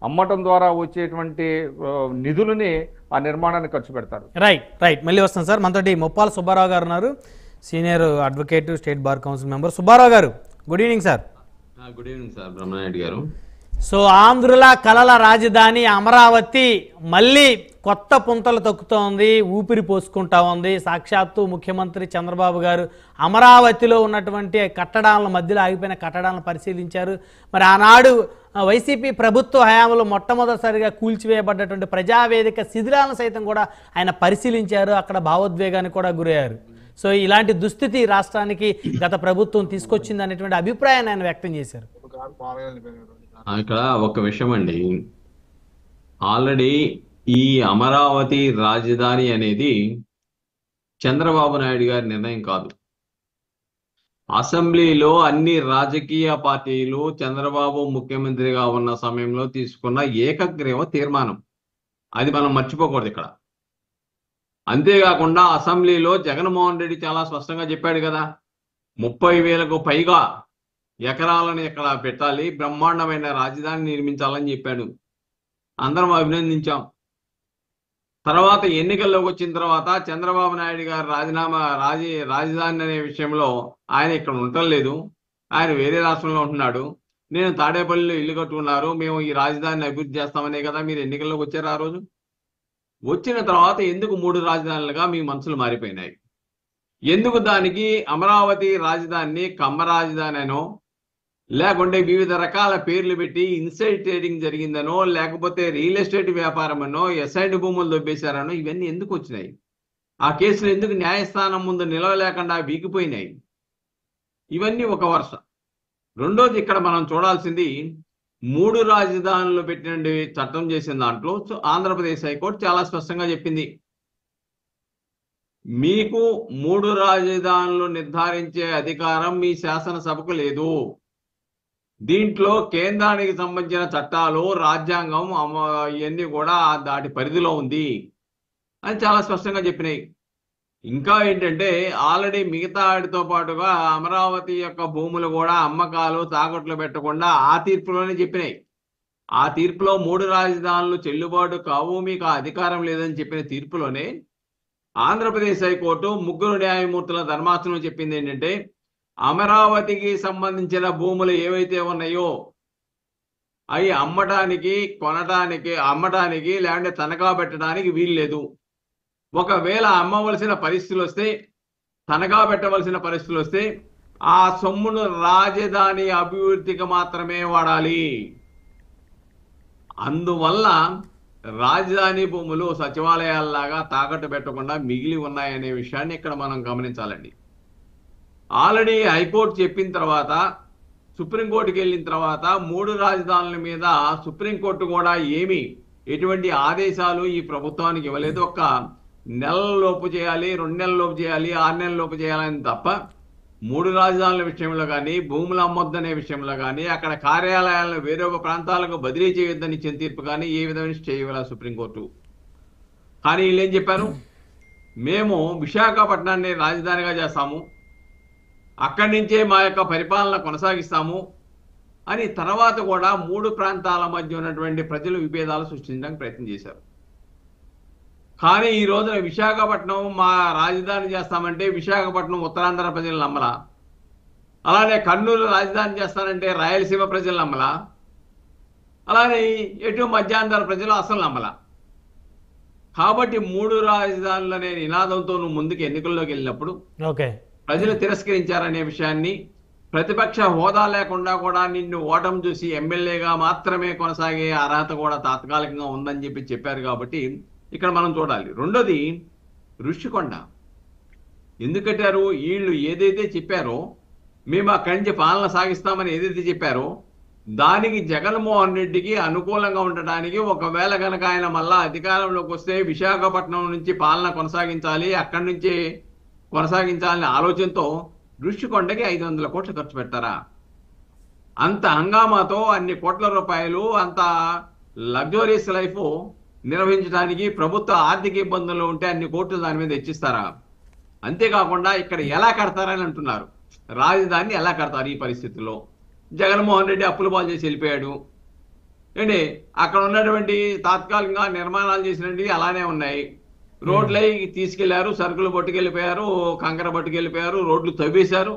అమ్మటం ద్వారా వచ్చేటువంటి నిధులని ఆ నిర్మాణానికి ఖర్చు పెడతారు. రైట్ రైట్ మళ్ళీ వస్తాం సార్. మనతోటి ముప్పాల సుబ్బారావు గారు ఉన్నారు, senior advocate, state bar council member. Subbarao గారు, good evening sir. Good evening sir Brahmanaidu గారు. సో ఆంధ్రుల కలల రాజధాని అమరావతి మళ్ళీ కొత్త పుంతలు తొక్కుతోంది, ఊపిరి పోసుకుంటా ఉంది. సాక్షాత్తు ముఖ్యమంత్రి చంద్రబాబు గారు అమరావతిలో ఉన్నటువంటి కట్టడాల మధ్యలో ఆగిపోయిన కట్టడాలను పరిశీలించారు. మరి ఆనాడు వైసీపీ ప్రభుత్వ హయాంలో మొట్టమొదటిసారిగా కూల్చివేయబడ్డటువంటి ప్రజావేదిక శిథిలాలను సైతం కూడా ఆయన పరిశీలించారు. అక్కడ భావోద్వేగానికి కూడా గురయ్యారు. సో ఇలాంటి దుస్థితి రాష్ట్రానికి గత ప్రభుత్వం తీసుకొచ్చింది అనేటువంటి అభిప్రాయాన్ని ఆయన వ్యక్తం చేశారు. ఇక్కడ ఒక విషయం అండి, ఆల్రెడీ ఈ అమరావతి రాజధాని అనేది చంద్రబాబు నాయుడు గారి నిర్ణయం కాదు. అసెంబ్లీలో అన్ని రాజకీయ పార్టీలు చంద్రబాబు ముఖ్యమంత్రిగా ఉన్న సమయంలో తీసుకున్న ఏకగ్రీవ తీర్మానం, అది మనం మర్చిపోకూడదు ఇక్కడ. అంతేకాకుండా అసెంబ్లీలో జగన్మోహన్ రెడ్డి చాలా స్పష్టంగా చెప్పాడు కదా, 30,000కు పైగా ఎకరాలను ఇక్కడ పెట్టాలి, బ్రహ్మాండమైన రాజధాని నిర్మించాలని చెప్పాడు. అందరం అభినందించాం. తర్వాత ఎన్నికల్లోకి వచ్చిన తర్వాత చంద్రబాబు నాయుడు గారు రాజధాని అనే విషయంలో ఆయన ఇక్కడ ఉండలేదు, ఆయన వేరే రాష్ట్రంలో ఉంటున్నాడు. నేను తాడేపల్లిలో ఇల్లు కట్టుకున్నారు, మేము ఈ రాజధానిని అభివృద్ధి చేస్తామనే కదా మీరు ఎన్నికల్లోకి వచ్చారు. ఆ రోజు వచ్చిన తర్వాత ఎందుకు 3 రాజధానులుగా మీ మనసులు మారిపోయినాయి? ఎందుకు దానికి అమరావతి రాజధానిని కమ్మ రాజధాని అనో, లేకుంటే వివిధ రకాల పేర్లు పెట్టి ఇన్సైడ్ ట్రేడింగ్ జరిగిందనో, లేకపోతే రియల్ ఎస్టేట్ వ్యాపారం అనో, ఎస్ఐడ్ భూములు దొబ్బేశారనో, ఇవన్నీ ఎందుకు వచ్చినాయి? ఆ కేసులు ఎందుకు న్యాయస్థానం ముందు నిలవలేకుండా వీగిపోయినాయి? ఇవన్నీ ఒక వరుస. రెండోది, ఇక్కడ మనం చూడాల్సింది 3 రాజధానులు పెట్టిన చట్టం చేసిన దాంట్లో ఆంధ్రప్రదేశ్ హైకోర్టు చాలా స్పష్టంగా చెప్పింది, మీకు 3 రాజధానులు నిర్ధారించే అధికారం మీ శాసనసభకు లేదు. దీంట్లో కేంద్రానికి సంబంధించిన చట్టాలు, రాజ్యాంగం ఇవన్నీ కూడా దాటి పరిధిలో ఉంది అని చాలా స్పష్టంగా చెప్పినాయి. ఇంకా ఏంటంటే, ఆల్రెడీ మిగతా వాటితో పాటుగా అమరావతి యొక్క భూములు కూడా అమ్మకాలు, తాకట్లు పెట్టకుండా ఆ తీర్పులోనే చెప్పినాయి. ఆ తీర్పులో 3 రాజధానులు చెల్లుబాటు కావు, మీకు ఆ అధికారం లేదని చెప్పిన తీర్పులోనే ఆంధ్రప్రదేశ్ హైకోర్టు 3 న్యాయమూర్తుల ధర్మాసనం చెప్పింది ఏంటంటే, అమరావతికి సంబంధించిన భూములు ఏవైతే ఉన్నాయో అవి అమ్మటానికి లేదంటే తనఖా పెట్టడానికి వీల్లేదు. ఒకవేళ అమ్మవలసిన పరిస్థితులు వస్తే, తనఖా పెట్టవలసిన పరిస్థితులు వస్తే ఆ సొమ్మును రాజధాని అభివృద్ధికి మాత్రమే వాడాలి. అందువల్ల రాజధాని భూములు సచివాలయాల్లాగా తాకట్టు పెట్టకుండా మిగిలి ఉన్నాయనే విషయాన్ని ఇక్కడ మనం గమనించాలండి. ఆల్రెడీ హైకోర్టు చెప్పిన తర్వాత, సుప్రీంకోర్టుకి వెళ్ళిన తర్వాత 3 రాజధానుల మీద సుప్రీంకోర్టు కూడా ఎటువంటి ఆదేశాలు ఈ ప్రభుత్వానికి ఇవ్వలేదు. ఒక నెలలోపు చేయాలి, 2 నెలలలోపు చేయాలి, 6 నెలలలోపు చేయాలని తప్ప 3 రాజధానుల విషయంలో కానీ, భూములు అమ్మొద్దనే విషయంలో కానీ, అక్కడ కార్యాలయాలను వేరొక ప్రాంతాలకు బదిలీ చేయొద్దని ఇచ్చిన తీర్పు కానీ ఏ విధమైన చేయగల సుప్రీంకోర్టు. కానీ వీళ్ళు ఏం చెప్పారు, మేము విశాఖపట్నాన్ని రాజధానిగా చేస్తాము, అక్కడి నుంచే మా యొక్క పరిపాలన కొనసాగిస్తాము అని తర్వాత కూడా 3 ప్రాంతాల మధ్య ఉన్నటువంటి ప్రజలు విభేదాలు సృష్టించడానికి ప్రయత్నం చేశారు. కానీ ఈ రోజున విశాఖపట్నం మా రాజధాని చేస్తామంటే విశాఖపట్నం ఉత్తరాంధ్ర ప్రజలు నమ్మలా, అలానే కర్నూలు రాజధాని చేస్తానంటే రాయలసీమ ప్రజలు నమ్మలా, అలానే ఎటు మధ్యాంధ్ర ప్రజలు అసలు నమ్మలా. కాబట్టి 3 రాజధానులు అనే నినాదంతో నువ్వు ముందుకు ఎన్నికల్లోకి వెళ్ళినప్పుడు ప్రజలు తిరస్కరించారనే విషయాన్ని, ప్రతిపక్ష హోదా లేకుండా కూడా నిన్ను ఓటం చూసి ఎమ్మెల్యేగా మాత్రమే కొనసాగే అర్హత కూడా తాత్కాలికంగా ఉందని చెప్పారు. కాబట్టి ఇక్కడ మనం చూడాలి. రెండోది, ఋషికొండ ఎందుకు కట్టారు? వీళ్ళు ఏదైతే చెప్పారో, మేము అక్కడి నుంచి పాలన సాగిస్తామని ఏదైతే చెప్పారో దానికి జగన్మోహన్ రెడ్డికి అనుకూలంగా ఉండడానికి, ఒకవేళ కనుక ఆయన మళ్ళా అధికారంలోకి వస్తే విశాఖపట్నం నుంచి పాలన కొనసాగించాలి, అక్కడి నుంచి కొనసాగించాలనే ఆలోచనతో ఋషికొండకి 500 కోట్లు ఖర్చు పెట్టారా? అంత హంగామాతో అన్ని కోట్ల రూపాయలు, అంత లగ్జరీస్ లైఫ్ నిర్వహించడానికి ప్రభుత్వ ఆర్థిక ఇబ్బందులు ఉంటే అన్ని కోట్లు దాని మీద హెచ్చిస్తారా? అంతేకాకుండా ఇక్కడ ఎలా కడతారని అంటున్నారు, రాజధానిని ఎలా కడతారు? ఈ పరిస్థితుల్లో జగన్మోహన్ రెడ్డి అప్పుల పాలు చేసి వెళ్ళిపోయాడు. ఏంటి అక్కడ ఉన్నటువంటి తాత్కాలికంగా నిర్మాణాలు చేసినవి అలానే ఉన్నాయి. రోడ్లై తీసుకెళ్లారు, సరుకులు పట్టుకెళ్ళిపోయారు, కంకర పట్టుకెళ్ళిపోయారు, రోడ్లు తవ్వేశారు,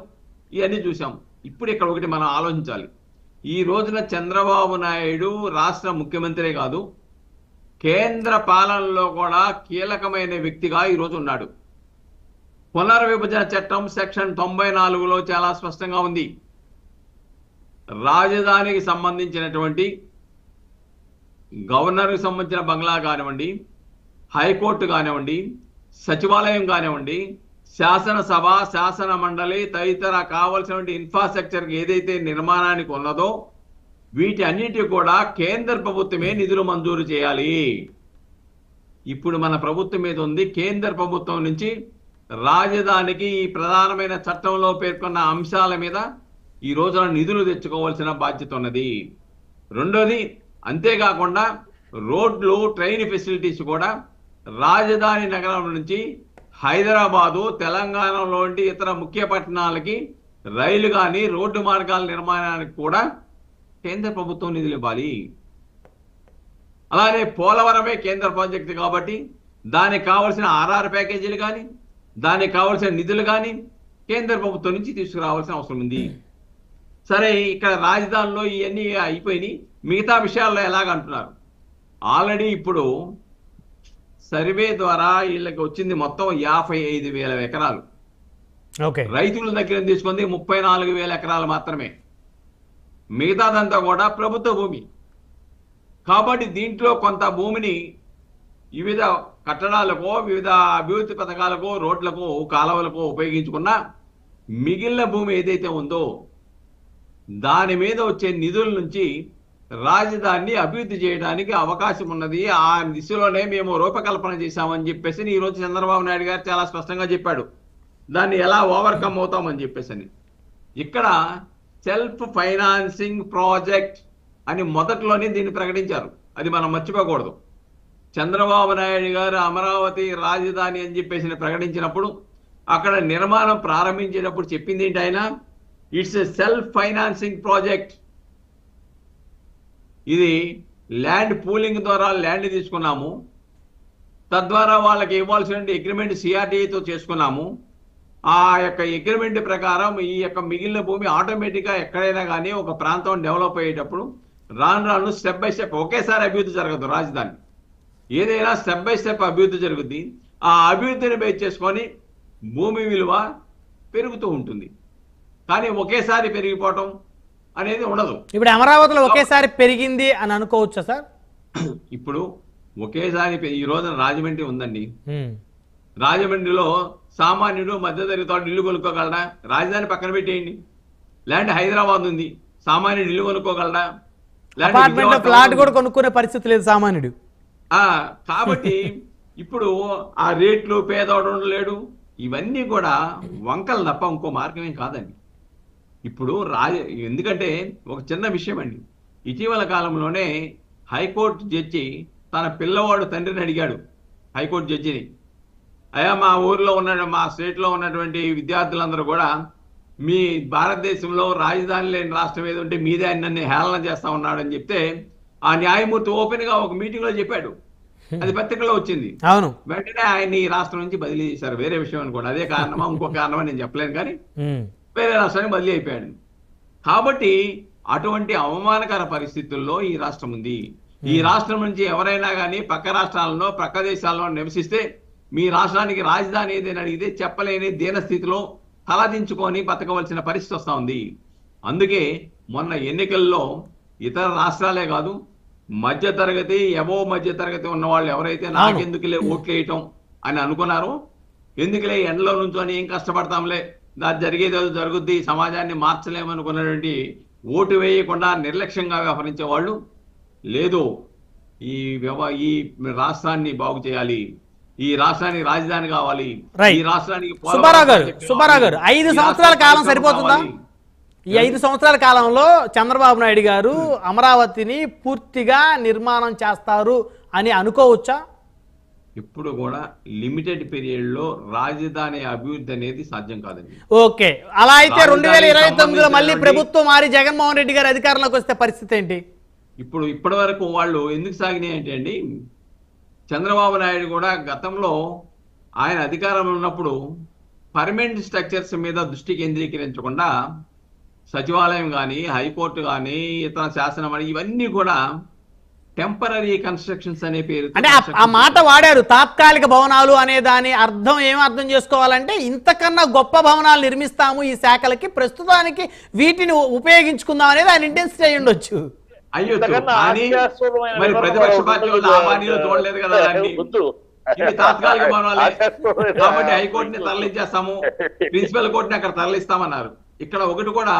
ఇవన్నీ చూసాం. ఇప్పుడు ఇక్కడ ఒకటి మనం ఆలోచించాలి. ఈ రోజున చంద్రబాబు నాయుడు రాష్ట్ర ముఖ్యమంత్రే కాదు, కేంద్ర పాలనలో కూడా కీలకమైన వ్యక్తిగా ఈరోజు ఉన్నాడు. పునర్విభజన చట్టం సెక్షన్ 94లో చాలా స్పష్టంగా ఉంది. రాజధానికి సంబంధించినటువంటి గవర్నర్కి సంబంధించిన బంగ్లా కానివ్వండి, హైకోర్టు కానివ్వండి, సచివాలయం కానివ్వండి, శాసనసభ, శాసన మండలి తదితర కావలసినటువంటి ఇన్ఫ్రాస్ట్రక్చర్కి ఏదైతే నిర్మాణానికి ఉన్నదో వీటి అన్నిటి కూడా కేంద్ర ప్రభుత్వమే నిధులు మంజూరు చేయాలి. ఇప్పుడు మన ప్రభుత్వం మీద ఉంది. కేంద్ర ప్రభుత్వం నుంచి రాజధానికి ఈ ప్రధానమైన చట్టంలో పేర్కొన్న అంశాల మీద ఈ రోజున నిధులు తెచ్చుకోవాల్సిన బాధ్యత ఉన్నది. రెండోది, అంతేకాకుండా రోడ్లు, ట్రైన్ ఫెసిలిటీస్ కూడా రాజధాని నగరం నుంచి హైదరాబాదు, తెలంగాణలోని ఇతర ముఖ్య పట్టణాలకి రైలు కానీ రోడ్డు మార్గాల నిర్మాణానికి కూడా కేంద్ర ప్రభుత్వం నిధులు ఇవ్వాలి. అలానే పోలవరమే కేంద్ర ప్రాజెక్టు కాబట్టి దానికి కావాల్సిన ఆర్ఆర్ ప్యాకేజీలు కానీ, దానికి కావాల్సిన నిధులు కానీ కేంద్ర ప్రభుత్వం నుంచి తీసుకురావాల్సిన అవసరం ఉంది. సరే, ఇక్కడ రాజధానిలో ఇవన్నీ అయిపోయినాయి, మిగతా విషయాల్లో ఎలాగంటున్నారు. ఆల్రెడీ ఇప్పుడు సర్వే ద్వారా వీళ్ళకి వచ్చింది మొత్తం 55,000 ఎకరాలు. రైతుల దగ్గర తీసుకుంది 34,000 ఎకరాలు మాత్రమే. మిగతాదంతా కూడా ప్రభుత్వ భూమి. కాబట్టి దీంట్లో కొంత భూమిని వివిధ కట్టడాలకో, వివిధ అభివృద్ధి పథకాలకో, రోడ్లకో, కాలువలకో ఉపయోగించుకున్న మిగిలిన భూమి ఏదైతే ఉందో దాని మీద వచ్చే నిధుల నుంచి రాజధానిని అభివృద్ధి చేయడానికి అవకాశం ఉన్నది. ఆ దిశలోనే మేము రూపకల్పన చేశామని చెప్పేసి ఈరోజు చంద్రబాబు నాయుడు గారు చాలా స్పష్టంగా చెప్పాడు. దాన్ని ఎలా ఓవర్కమ్ అవుతామని చెప్పేసి ఇక్కడ సెల్ఫ్ ఫైనాన్సింగ్ ప్రాజెక్ట్ అని మొదట్లోనే దీన్ని ప్రకటించారు. అది మనం మర్చిపోకూడదు. చంద్రబాబు నాయుడు గారు అమరావతి రాజధాని అని చెప్పేసి ప్రకటించినప్పుడు, అక్కడ నిర్మాణం ప్రారంభించేటప్పుడు చెప్పింది ఏంటి ఆయన? It's a self financing project. ఇది ల్యాండ్ పూలింగ్ ద్వారా ల్యాండ్ తీసుకున్నాము, తద్వారా వాళ్ళకి ఇవ్వాల్సిన అగ్రిమెంట్ సిఆర్డీఏతో చేసుకున్నాము. ఆ యొక్క అగ్రిమెంట్ ప్రకారం ఈ యొక్క మిగిలిన భూమి ఆటోమేటిక్గా ఎక్కడైనా కానీ ఒక ప్రాంతం డెవలప్ అయ్యేటప్పుడు రాను రాను స్టెప్ బై స్టెప్, ఒకేసారి అభివృద్ధి జరగదు. రాజధాని ఏదైనా స్టెప్ బై స్టెప్ అభివృద్ధి జరుగుద్ది. ఆ అభివృద్ధిని బేస్ చేసుకొని భూమి విలువ పెరుగుతూ ఉంటుంది. కానీ ఒకేసారి పెరిగిపోవటం అనేది ఉండదు. ఇప్పుడు అమరావతిలో ఒకేసారి పెరిగింది అని అనుకోవచ్చా సార్? ఇప్పుడు ఒకేసారి ఈ రోజున రాజమండ్రి ఉందండి. రాజమండ్రిలో సామాన్యుడు, మధ్యతరగతి ఇల్లు కొనుక్కోగలడా? రాజధాని పక్కన పెట్టేయండి. ల్యాండ్ హైదరాబాద్ ఉంది, సామాన్యుడు ఇల్లు కొనుక్కోగలడా? ఫ్లాట్ కూడా కొనుక్కునే పరిస్థితి లేదు సామాన్యుడు. కాబట్టి ఇప్పుడు ఆ రేట్లు పేదవాడు లేడు. ఇవన్నీ కూడా వంకలు తప్ప ఇంకో మార్గమేం కాదండి. ఇప్పుడు ఎందుకంటే ఒక చిన్న విషయం అండి. ఇటీవల కాలంలోనే హైకోర్టు జడ్జి తన పిల్లవాడు తండ్రిని అడిగాడు. హైకోర్టు జడ్జిని, అయ్యా మా ఊర్లో ఉన్న, మా స్టేట్లో ఉన్నటువంటి విద్యార్థులందరూ కూడా మీ భారతదేశంలో రాజధాని లేని రాష్ట్రం ఏది ఉంటే మీదే నన్ను హేళన చేస్తా ఉన్నాడని చెప్తే ఆ న్యాయమూర్తి ఓపెన్ గా ఒక మీటింగ్ లో చెప్పాడు. అది పత్రికలో వచ్చింది. అవును, వెంటనే ఆయన్ని ఈ రాష్ట్రం నుంచి బదిలీ చేశారు. వేరే విషయం అనుకోండి, అదే కారణమా ఇంకో కారణమా నేను చెప్పలేను, కానీ వేరే రాష్ట్రానికి బదిలీ అయిపోయాడు. కాబట్టి అటువంటి అవమానకర పరిస్థితుల్లో ఈ రాష్ట్రం ఉంది. ఈ రాష్ట్రం నుంచి ఎవరైనా కానీ పక్క రాష్ట్రాలలో, పక్క దేశాల్లో నివసిస్తే మీ రాష్ట్రానికి రాజధాని ఏదైనా అడిగితే చెప్పలేని దీన స్థితిలో తలదించుకొని బతకవలసిన పరిస్థితి వస్తూ ఉంది. అందుకే మొన్న ఎన్నికల్లో ఇతర రాష్ట్రాలే కాదు, మధ్యతరగతి, మధ్యతరగతి ఉన్న వాళ్ళు ఎవరైతే నాకెందుకులే ఓట్లు వేయటం అని అనుకున్నారో, ఎందుకులే ఎండలో నుంచొని ఏం కష్టపడతాంలే, దాని జరిగేది జరుగుద్ది, సమాజాన్ని మార్చలేమనుకున్నటువంటి ఓటు వేయకుండా నిర్లక్ష్యంగా వ్యవహరించే వాళ్ళు, లేదు ఈ రాష్ట్రాన్ని బాగు చేయాలి, ఈ రాష్ట్రానికి రాజధాని కావాలి, ఈ రాష్ట్రానికి సుబ్బారావు గారు 5 సంవత్సరాల కాలం సరిపోతుందా? ఈ 5 సంవత్సరాల కాలంలో చంద్రబాబు నాయుడు గారు అమరావతిని పూర్తిగా నిర్మాణం చేస్తారు అని అనుకోవచ్చా? ఇప్పుడు కూడా లిమిటెడ్ పీరియడ్ లో రాజధాని అభివృద్ధి అనేది సాధ్యం కాదండి. ఓకే, అలా అయితే 2029లో మళ్ళీ ప్రభుత్వం మారి జగన్మోహన్ రెడ్డి గారు అధికారంలోకి వస్తే పరిస్థితి ఏంటి? ఇప్పటి వరకు వాళ్ళు ఎందుకు సాగినాయి అంటే అండి, చంద్రబాబు నాయుడు కూడా గతంలో ఆయన అధికారంలో ఉన్నప్పుడు పర్మనెంట్ స్ట్రక్చర్స్ మీద దృష్టి కేంద్రీకరించకుండా సచివాలయం కానీ, హైకోర్టు కానీ, ఇతర శాసనమండలి ఇవన్నీ కూడా టెంపరీ కన్స్ట్రక్షన్స్ అనే పేరు. అంటే ఆ మాట వాడారు, తాత్కాలిక భవనాలు అనే దాని అర్థం ఏమి అర్థం చేసుకోవాలంటే ఇంతకన్నా గొప్ప భవనాలు నిర్మిస్తాము ఈ శాఖలకి, ప్రస్తుతానికి వీటిని ఉపయోగించుకుందాం అనేది ఆయన ఇంటెన్సిటీ అయి ఉండొచ్చు. అయ్యొచ్చు, కానీ మరి ప్రతిపక్ష పార్టీ వాళ్ళు ఆ బాణీలో చూడలేదు కదా దాన్ని. ఇది తాత్కాలిక భవనాలే కాబట్టి హైకోర్టుని తరలించేస్తాము, ప్రిన్సిపల్ కోర్టుని అక్కడ తరలిస్తామన్నారు. ఇక్కడ ఒకటి కూడా